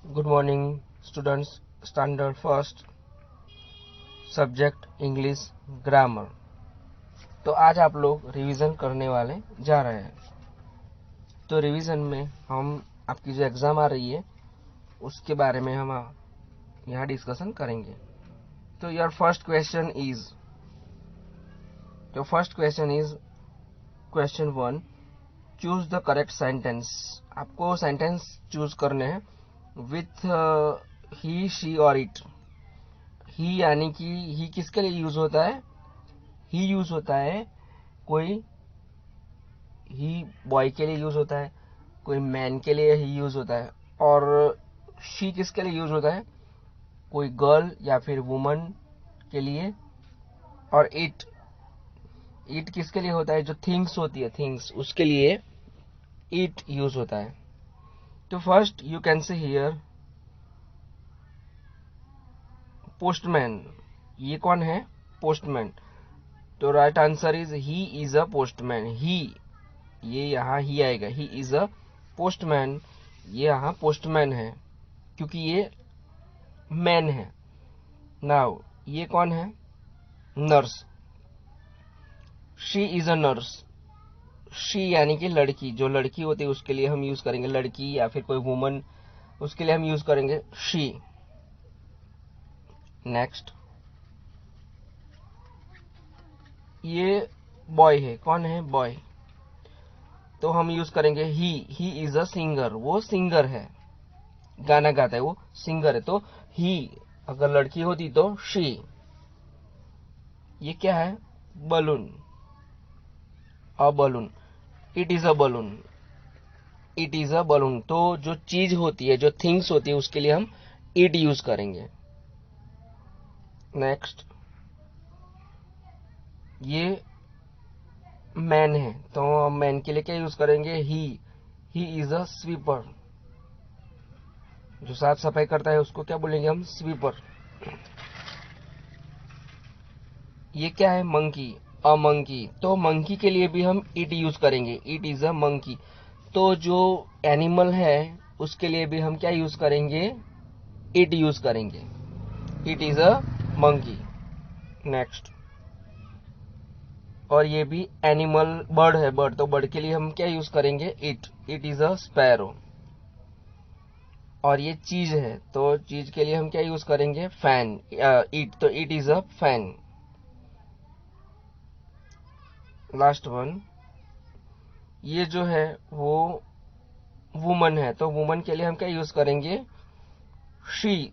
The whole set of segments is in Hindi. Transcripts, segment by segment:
Good morning students. Standard first, subject English grammar. तो आज आप लोग रिवीजन करने वाले जा रहे हैं। तो रिवीजन में हम आपकी जो एग्जाम आ रही है उसके बारे में हम यहाँ डिस्कशन करेंगे। तो your first question is question 1, choose the correct sentence. आपको सेंटेंस चूज करने हैं विथ ही, शी और इट। ही यानी कि ही किसके लिए यूज होता है? ही यूज होता है कोई, ही बॉय के लिए यूज होता है, कोई मैन के लिए ही यूज होता है। और शी किसके लिए यूज होता है? कोई गर्ल या फिर वुमन के लिए। और इट किसके लिए होता है? जो थिंग्स होती है, थिंग्स, उसके लिए इट यूज होता है। तो first you can say here postman. ये कौन है? पोस्टमैन। तो right answer is he is a postman. He, ये यहाँ ही आएगा। He is a postman. ये यहाँ पोस्टमैन है क्योंकि ये मैन है। नाउ ये कौन है? Nurse. She is a nurse. She यानी कि लड़की, जो लड़की होती है उसके लिए हम यूज करेंगे लड़की, या फिर कोई वुमन, उसके लिए हम यूज करेंगे शी। नेक्स्ट, ये बॉय है। कौन है? बॉय। तो हम यूज करेंगे ही इज अ सिंगर। वो सिंगर है, गाना गाता है, वो सिंगर है। तो ही, अगर लड़की होती तो शी। ये क्या है? Balloon. A balloon. It is a balloon. It is a balloon. तो जो चीज होती है, जो थिंग्स होती है, उसके लिए हम इट यूज करेंगे। नेक्स्ट, ये मैन है तो मैन के लिए क्या यूज करेंगे? ही इज अ स्वीपर। जो साफ सफाई करता है उसको क्या बोलेंगे हम? स्वीपर। ये क्या है? मंकी। A monkey. तो मंकी के लिए भी हम इट यूज करेंगे। It is a monkey. तो जो एनिमल है उसके लिए भी हम क्या यूज करेंगे? इट यूज करेंगे। It is a monkey. Next, और ये भी एनिमल, बर्ड है। बर्ड, तो बर्ड के लिए हम क्या यूज करेंगे? It is a sparrow. और ये चीज है तो चीज के लिए हम क्या यूज करेंगे? फैन। इट, तो it is a fan. Last one, ये जो है वो वुमन है तो वुमन के लिए हम क्या यूज करेंगे? She.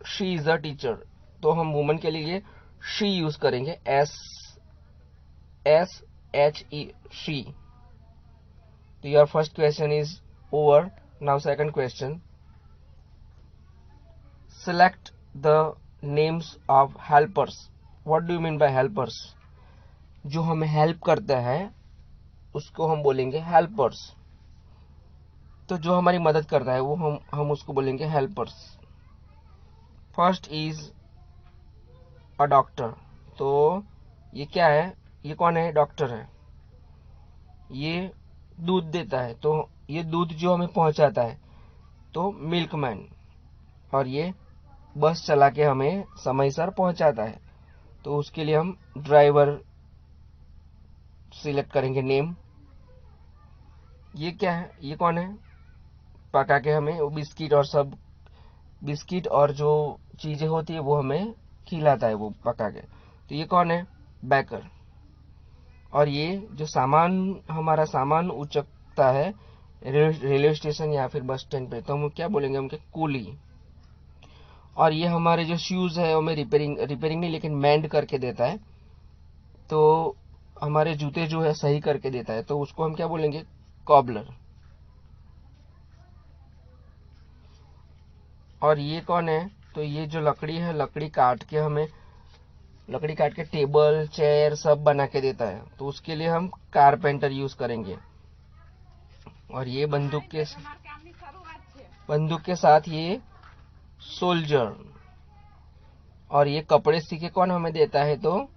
She is a teacher. तो हम वुमन के लिए शी यूज करेंगे। SHE, she. तो your first question is over. Now second question, select the names of helpers. What do you mean by helpers? जो हमें हेल्प करता है उसको हम बोलेंगे हेल्पर्स। तो जो हमारी मदद करता है वो हम उसको बोलेंगे helpers. First is a doctor. तो ये क्या है? ये कौन है? डॉक्टर है। ये दूध देता है तो ये दूध जो हमें पहुंचाता है तो मिल्कमैन। और ये बस चला के हमें समय सर पहुंचाता है तो उसके लिए हम ड्राइवर सिलेक्ट करेंगे, नेम। ये क्या है? ये कौन है? पका के हमें वो बिस्किट और सब, बिस्किट और जो चीजें होती है वो हमें खिलाता है वो पका के। तो ये कौन है? बेकर। और ये जो सामान, हमारा सामान उचकता है रेलवे स्टेशन या फिर बस स्टैंड पे तो हम क्या बोलेंगे? हम कूली। और ये हमारे जो शूज है हमें रिपेयरिंग नहीं लेकिन मेंड करके देता है। तो हमारे जूते जो है सही करके देता है तो उसको हम क्या बोलेंगे? कॉबलर। और ये कौन है? तो ये जो लकड़ी है, लकड़ी काट के टेबल चेयर सब बना के देता है तो उसके लिए हम कारपेंटर यूज करेंगे। और ये बंदूक के साथ ये सोल्जर। और ये कपड़े सीके कौन हमें देता है? तो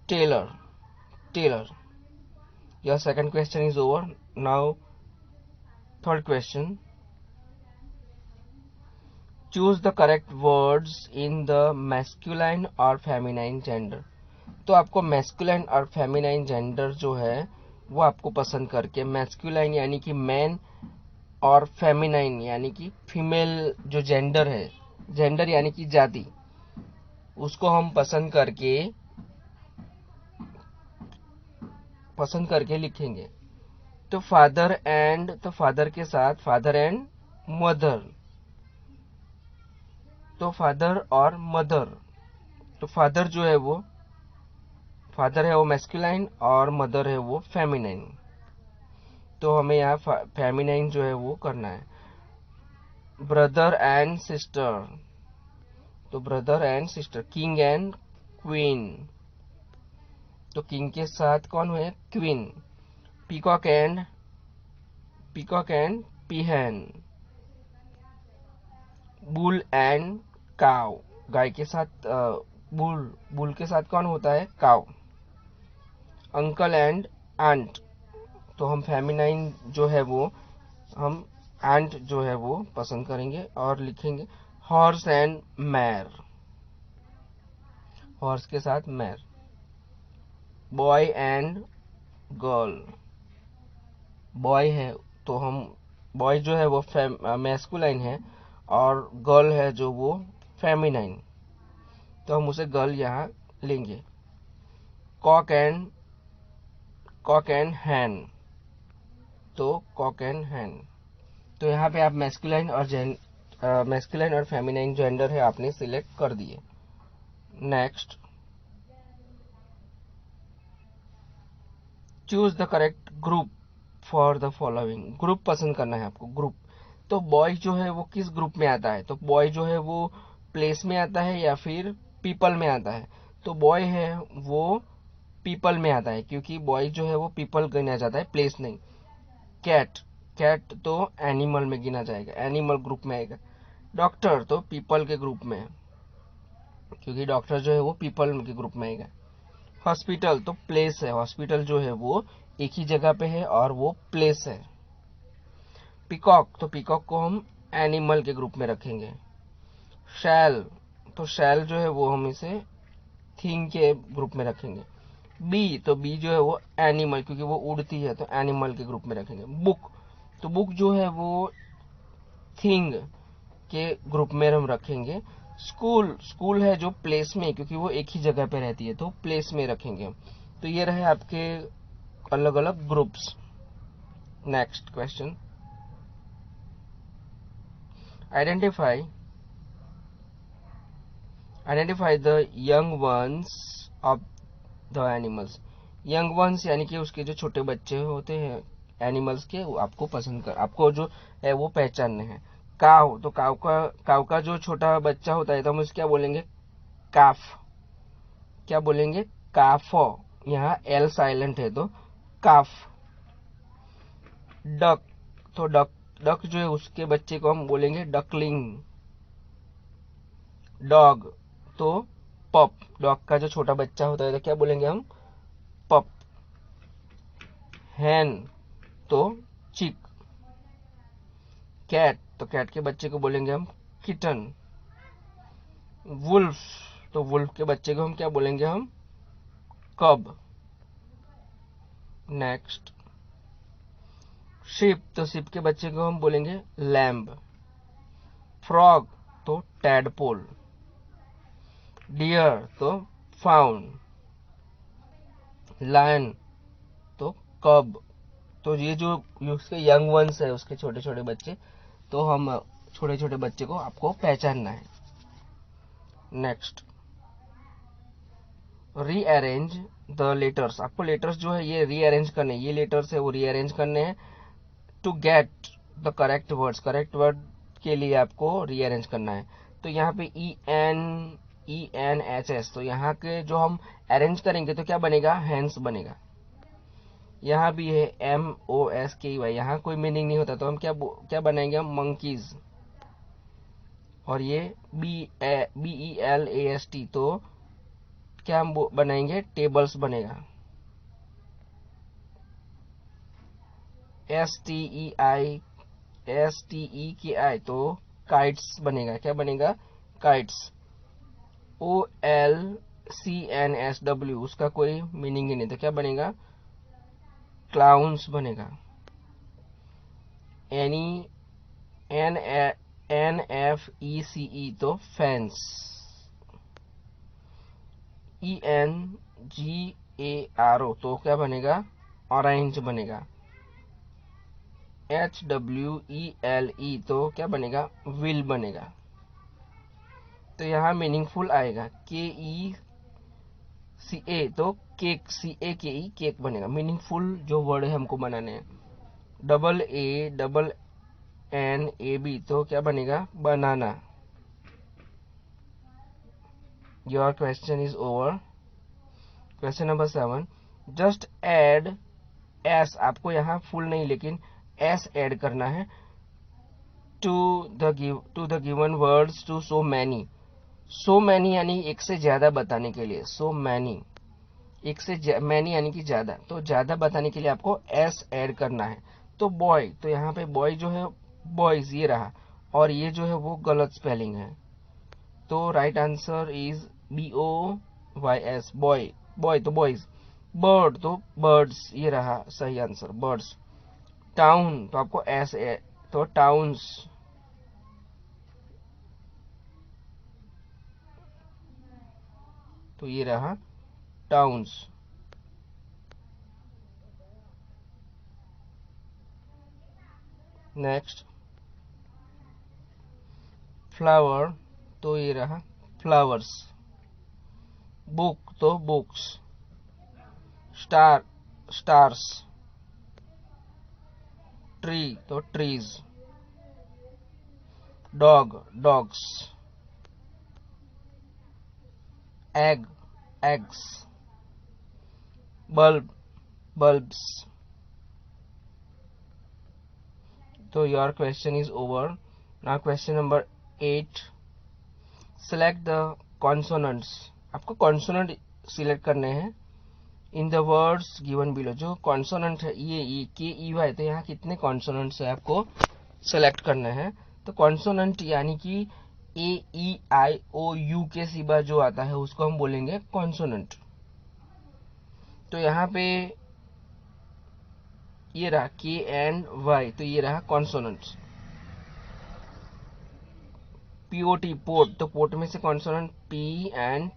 tailor. Tailor. Your second question is over. Now third question, choose the correct words in the masculine और फेमिनाइन जेंडर। तो आपको मैस्कुलाइन और फेमिनाइन जेंडर जो है वो आपको पसंद करके, मैस्कुलाइन यानी कि मैन और फेमिनाइन यानी कि फीमेल जो जेंडर है, जेंडर यानी कि जाति, उसको हम पसंद करके लिखेंगे। तो फादर के साथ फादर एंड मदर, तो फादर और मदर। तो फादर है वो मैस्कुलाइन और मदर है वो फेमिनाइन। तो हमें यहाँ फेमिनाइन जो है वो करना है। ब्रदर एंड सिस्टर, तो brother and sister. King and queen, तो किंग के साथ कौन है? Queen. Peacock and पीहन। Bull and काव, गाय के साथ बुल के साथ कौन होता है? काव। अंकल एंड आंट, तो हम फेमिनाइन जो है वो हम आंट जो है वो पसंद करेंगे और लिखेंगे। हॉर्स एंड मैर, हॉर्स के साथ मैर। बॉय एंड गर्ल, बॉय है तो हम बॉय जो है वो मैस्कुलाइन है और गर्ल है जो वो फेमिनाइन, तो हम उसे गर्ल यहाँ लेंगे। कॉक एंड हैन, तो कॉक एंड हैन। तो यहाँ पे आप मैस्कुलाइन और फेमिनाइन जेंडर है आपने सिलेक्ट कर दिए। Next, choose the correct group for the following. Group पसंद करना है आपको, ग्रुप। तो बॉय जो है वो किस ग्रुप में आता है? तो बॉय जो है वो प्लेस में आता है या फिर पीपल में आता है? तो बॉय है वो पीपल में आता है, क्योंकि बॉय जो है वो पीपल गिना जाता है, प्लेस नहीं। कैट, कैट तो एनिमल में गिना जाएगा, एनिमल ग्रुप में आएगा। डॉक्टर तो पीपल के ग्रुप में है, क्योंकि डॉक्टर जो है वो पीपल के ग्रुप में आएगा। हॉस्पिटल तो प्लेस है, हॉस्पिटल जो है वो एक ही जगह पे है और वो प्लेस है। पीकॉक, तो पीकॉक को हम एनिमल के ग्रुप में रखेंगे। शैल, तो शैल जो है वो हम इसे थिंग के ग्रुप में रखेंगे। बी, तो बी जो है वो एनिमल, क्योंकि वो उड़ती है तो एनिमल के ग्रुप में रखेंगे। बुक, तो बुक जो है वो थिंग के ग्रुप में हम रखेंगे। स्कूल, स्कूल है जो प्लेस में, क्योंकि वो एक ही जगह पे रहती है तो प्लेस में रखेंगे। तो ये रहे आपके अलग अलग groups. Next question, identify the young ones of the animals. Young ones यानी कि उसके जो छोटे बच्चे होते हैं एनिमल्स के, वो आपको जो है वो पहचानने हैं। काव, तो काव का जो छोटा बच्चा होता है तो हम उसे क्या बोलेंगे? काफ। क्या बोलेंगे? काफो, यहाँ एल साइलेंट है तो काफ। डक, तो डक जो है उसके बच्चे को हम बोलेंगे डकलिंग। डॉग, तो पप, डॉग का जो छोटा बच्चा होता है तो क्या बोलेंगे हम? पप। हैन, तो चिक। कैट, तो कैट के बच्चे को बोलेंगे हम किटन। वुल्फ, तो वुल्फ के बच्चे को हम क्या बोलेंगे? हम कब। नेक्स्ट, शिप, तो शिप के बच्चे को हम बोलेंगे लैम्ब। फ्रॉग, तो टैडपोल। डियर, तो फाउन। लायन, तो कब। तो ये जो उसके यंग वंस है, उसके छोटे छोटे बच्चे, तो हम छोटे छोटे बच्चे को आपको पहचानना है। Next, rearrange the letters. आपको लेटर्स जो है ये रीअरेंज करने, ये लेटर्स है वो रीअरेंज करने हैं to get the correct words. Correct word के लिए आपको रीअरेंज करना है। तो यहाँ पे ENHS, तो यहाँ के जो हम अरेंज करेंगे तो क्या बनेगा? हैंड्स बनेगा। यहाँ भी है MOSKY, यहाँ कोई मीनिंग नहीं होता तो हम क्या बनाएंगे? हम मंकीज। और ये BELAST, तो क्या हम बनाएंगे? टेबल्स बनेगा। STEI, तो काइट्स बनेगा। क्या बनेगा? काइट्स। OLCNSW, उसका कोई मीनिंग ही नहीं, तो क्या बनेगा? क्लाउन्स बनेगा। NFECE तो फैंस। ENGARO तो क्या बनेगा? ऑरेंज बनेगा। HWELE तो क्या बनेगा? विल बनेगा। तो यहाँ मीनिंगफुल आएगा। KECA तो केक, CAKE केक बनेगा। मीनिंगफुल जो वर्ड है हमको बनाने हैं। AANNAB तो क्या बनेगा? Banana. Your question is over. Question number 7, just add S, आपको यहाँ फुल नहीं लेकिन एस ऐड करना है, to the given words to so many. So many यानी एक से ज्यादा बताने के लिए। सो मैनी, एक से मैनी यानी कि ज्यादा, तो ज्यादा बताने के लिए आपको एस ऐड करना है। तो बॉय, तो यहाँ पे बॉय जो है बॉयज ये रहा, और ये जो है वो गलत स्पेलिंग है। तो right answer is BOYS, boy. Boy तो बॉयज। बर्ड तो बर्ड्स, ये रहा सही आंसर, बर्ड्स। टाउन तो आपको एस तो टाउन्स। तो ये रहा टाउन्स। नेक्स्ट, फ्लावर तो ये रहा फ्लावर्स। बुक तो बुक्स। Star, stars. ट्री तो trees. Dog, dogs. Egg, eggs. Bulb, bulbs. तो your question is over. Now question number 8, select the consonants. आपको कॉन्सोनेंट सिलेक्ट करने हैं in the words given below. जो कॉन्सोनेंट है ये KEY, तो यहाँ कितने कॉन्सोनेंट्स है आपको सेलेक्ट करने हैं। तो कॉन्सोनेंट यानी कि AEIOU के सिवा जो आता है उसको हम बोलेंगे कॉन्सोनेंट। तो यहाँ पे ये रहा KNY, तो ये रहा कॉन्सोनेंट। POT, पोर्ट, तो पोर्ट में से कॉन्सोनेंट PNT।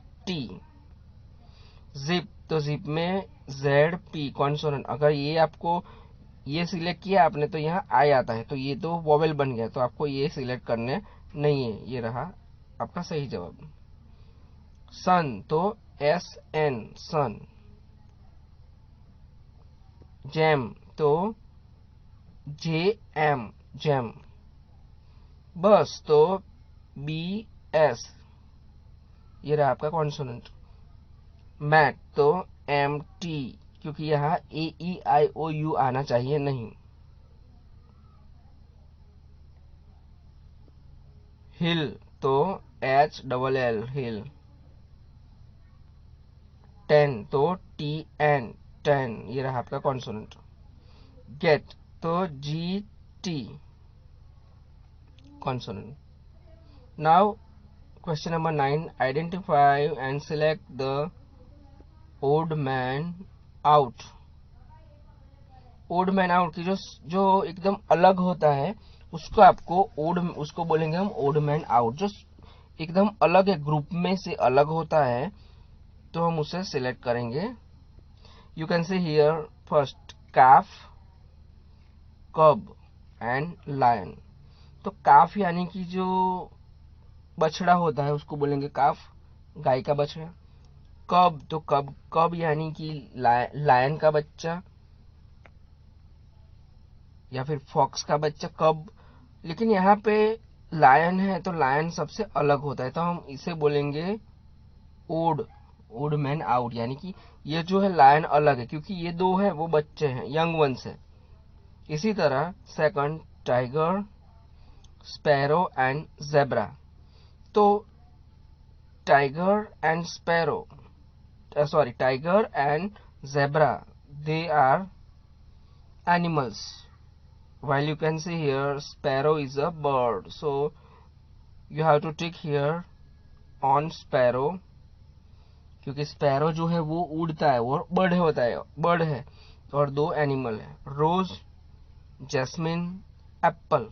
जिप, तो जिप में ZP कॉन्सोनेंट। अगर ये आपको ये सिलेक्ट किया आपने तो यहाँ आई आता है, तो ये तो वोवेल बन गया, तो आपको ये सिलेक्ट करने नहीं है। ये रहा आपका सही जवाब। सन तो SN सन। जैम तो JM जैम। बस तो BS, ये रहा आपका कॉन्सोनेंट। मैट तो MT, क्योंकि यहाँ AEIOU आना चाहिए नहीं। हिल तो HLL हिल। 10 तो TN टेन, ये रहा आपका कॉन्सोनेंट। गेट तो GT consonant. Now question number 9, identify and select the odd man out. Odd man out की जो एकदम अलग होता है उसको आपको उसको बोलेंगे हम ओड मैन आउट। जो एकदम अलग है, ग्रुप में से अलग होता है, तो हम उसे सिलेक्ट करेंगे। You can see here first calf, cub and lion. तो काफ यानी कि जो बछड़ा होता है उसको बोलेंगे काफ, गाय का बछड़ा। कब तो कब यानी कि लायन का बच्चा या फिर फॉक्स का बच्चा कब। लेकिन यहाँ पे लायन है तो लायन सबसे अलग होता है, तो हम इसे बोलेंगे ओड मैन आउट, यानी कि ये जो है लायन अलग है, क्योंकि ये दो है वो बच्चे हैं, यंग वंस है। इसी तरह second tiger, sparrow and zebra. तो tiger and sparrow, sorry, tiger and zebra, they are animals, while you can see here sparrow is a bird. So you have to tick here on sparrow, क्योंकि स्पैरो जो है वो उड़ता है, वो बर्ड होता है, बर्ड है, और दो एनिमल है, रोज, जैस्मिन, एप्पल।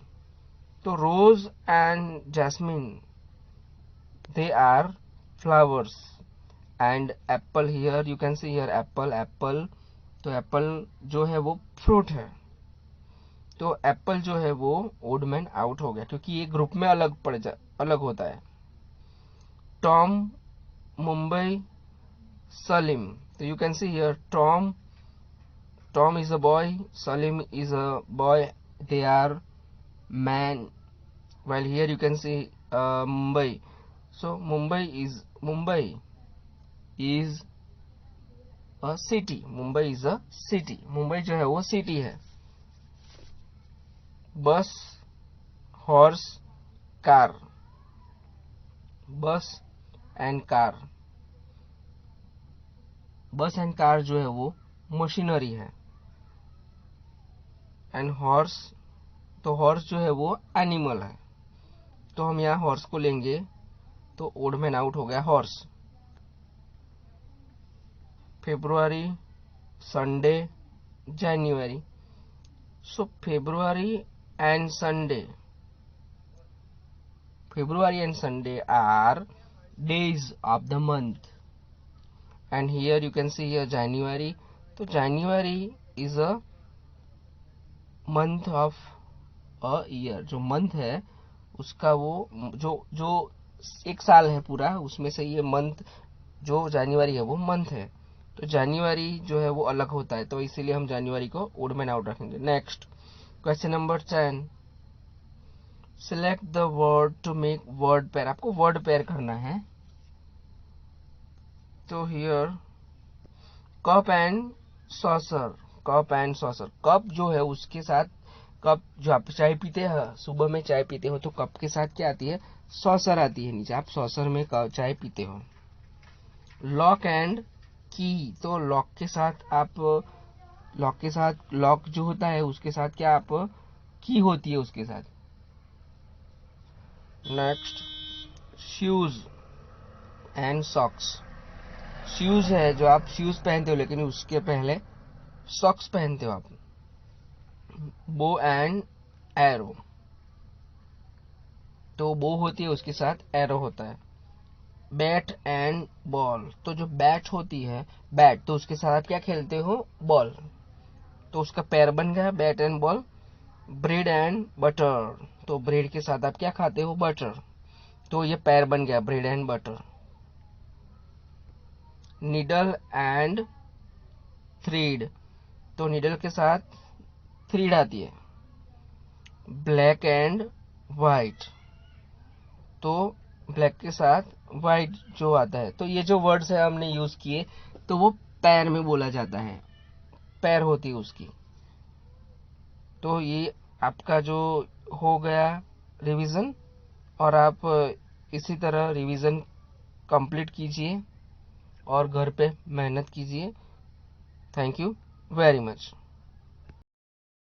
तो rose and jasmine they are flowers, and apple here you can see here apple, apple, तो एप्पल जो है वो फ्रूट है। तो एप्पल जो है वो ओड मैन आउट हो गया, क्योंकि ये ग्रुप में अलग होता है। टॉम, मुंबई, सलीम, तो you can see here Tom is a boy, Salim is a boy, they are man, while here you can see Mumbai. So Mumbai is a city, Mumbai is a city, Mumbai जो है वो सिटी है। बस, हॉर्स, कार, बस एंड कार, बस एंड कार जो है वो मशीनरी है। एंड हॉर्स, तो हॉर्स जो है वो एनिमल है, तो हम यहाँ हॉर्स को लेंगे, तो ओड मैन आउट हो गया horse. February, Sunday, January. So February and Sunday are days of the month, and here you can see here January. So January is a month of a year. जो month है उसका वो जो जो एक साल है पूरा, उसमें से ये मंथ जो जनवरी है वो मंथ है। तो जनवरी जो है वो अलग होता है, तो इसीलिए हम जनवरी को ओड मैन आउट रखेंगे। Next question number 10, select the word to make word pair. आपको वर्ड पेयर करना है। तो here cup and saucer, cup and saucer, cup जो है उसके साथ, कप जो आप चाय पीते हैं, सुबह में चाय पीते हो तो कप के साथ क्या आती है, सॉसर आती है नीचे, आप सॉसर में चाय पीते हो। लॉक एंड की, तो लॉक के साथ आप, लॉक के साथ, लॉक जो होता है उसके साथ क्या आप, की होती है उसके साथ। Next shoes and socks, shoes है जो आप शूज पहनते हो लेकिन उसके पहले सॉक्स पहनते हो आप। बो एंड एरो, तो बो होती है उसके साथ एरो होता है। बैट एंड बॉल, तो जो बैट होती है, बैट, तो उसके साथ आप क्या खेलते हो, बॉल, तो उसका पैर बन गया bat and ball. Bread and butter, तो ब्रेड के साथ आप क्या खाते हो, बटर, तो ये पैर बन गया bread and butter. Needle and thread, तो निडल के साथ थ्रीड आती है। ब्लैक एंड व्हाइट, तो ब्लैक के साथ व्हाइट जो आता है। तो ये जो वर्ड्स है हमने यूज किए, तो वो पैर में बोला जाता है, पैर होती है उसकी। तो ये आपका जो हो गया रिवीजन, और आप इसी तरह रिवीजन कंप्लीट कीजिए और घर पे मेहनत कीजिए। Thank you very much.